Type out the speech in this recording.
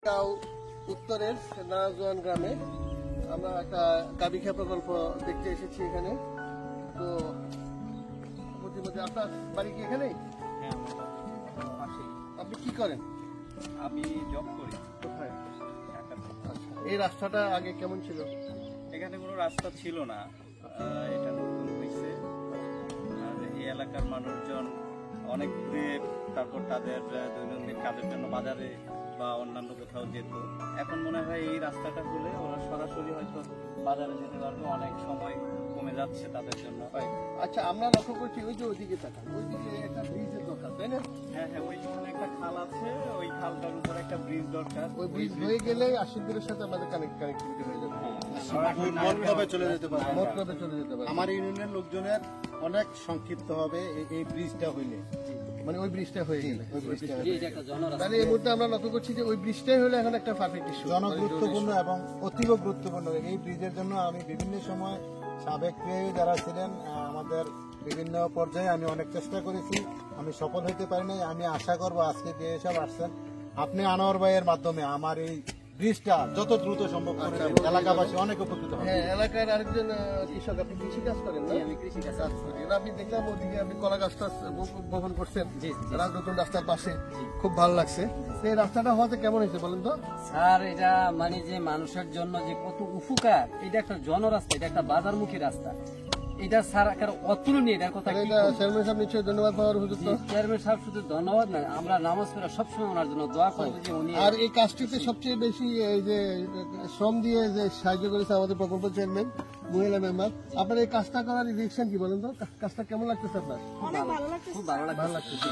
গাঁও উত্তরের নারাজওয়ান গ্রামে আমরা একটা গাবিখা প্রকল্প দেখতে এসেছি এখানে। তো প্রতিমধ্যে আপনার বাড়ি কি এখানেই? হ্যাঁ, আমার পাশেই। আপনি কি করেন? আমি জব করি। কোথায়? ঢাকাতে। আচ্ছা, এই রাস্তাটা আগে কেমন ছিল? এখানে কোনো রাস্তা ছিল না, এটা নতুন হয়েছে। আর এই এলাকার মানুষজন অনেক দূরে, তারপর তাদের দৈনন্দিন কাজের জন্য বাজারে বা অন্যান্য কোথাও যেত। এখন মনে হয় এই রাস্তাটা হলে ওরা সরাসরি হয়তো বাজারে যেতে পারবে, অনেক সময় কমে যাচ্ছে তাদের জন্য। আচ্ছা, আমরা লক্ষ্য করছি ওই যে ওইদিকে তাকান, ওইদিকে একটা ব্রিজের দরকার, তাই না? হ্যাঁ হ্যাঁ, ওইখানে একটা খাল আছে, ওই খালটার উপর একটা ব্রিজ দরকার। ওই ব্রিজ হয়ে গেলে আশিকপুরের সাথে আমাদের কানেক্টিভিটি হয়ে যাবে। মতলবে চলে যেতে পারে। মতলবে চলে যেতে পারে। আমার ইউনিয়নের লোকজনের অনেক সংক্ষিপ্ত হবে এই ব্রিজটা হইলে, মানে ওই ব্রিজটা হয়ে গেলে। জনরাস্তা। তাহলে এই মুহূর্তে আমরা লক্ষ্য করছি যে ওই ব্রিজটাই হলে এখন একটা পারফেক্ট ইস্যু, জনগুরুত্বপূর্ণ এবং অতীব গুরুত্বপূর্ণ। এই ব্রিজের জন্য আমি বিভিন্ন সময় সাবেক ক্রিয়ায় যারা ছিলেন আমাদের বিভিন্ন পর্যায়ে আমি অনেক চেষ্টা করেছি, আমি সফল হতে পারি নাই। আমি আশা করবো আজকে যে সব আসছেন আপনি আনোয়ার ভাইয়ের মাধ্যমে আমার এই ব্রিজটা যত দ্রুত সম্ভব করে দেন, এলাকাবাসী অনেক উপকৃত হবে। হ্যাঁ, এলাকার আরেকজন কৃষক, আপনি কৃষি কাজ করেন না? আমি কৃষি কাজ করি। আপনি দেখলাম ওদিকে আপনি কলা গাছটা বপন করছেন নতুন রাস্তার পাশে, খুব ভালো লাগছে। এই রাস্তাটা হওয়াতে কেমন হয়েছে বলেন তো? স্যার, এটা মানে যে মানুষের জন্য যে কত উপকার, এটা একটা জনরাস্তা, এটা একটা বাজারমুখী রাস্তা, এটা স্যার অতুলনীয়। এটার কথা কি বলবো? চেয়ারম্যান সাহেব নিশ্চয়ই ধন্যবাদ পাওয়ার হুজুর। চেয়ারম্যান সাহেব শুধু ধন্যবাদ না, আমরা নামাজ পড়া সবসময় ওনার জন্য দোয়া করবো যে উনি। আর এই কাজটিতে সবচেয়ে বেশি এই যে শ্রম দিয়ে যে সাহায্য করেছে আমাদের প্রকল্প চেয়ারম্যান, মহিলা মেম্বার। আপনার এই কাজটা করার রিঅ্যাকশন কি বলেন তো? কাজটা কেমন লাগতেছে আপনার? খুব ভালো লাগছে। ভালো লাগতেছে।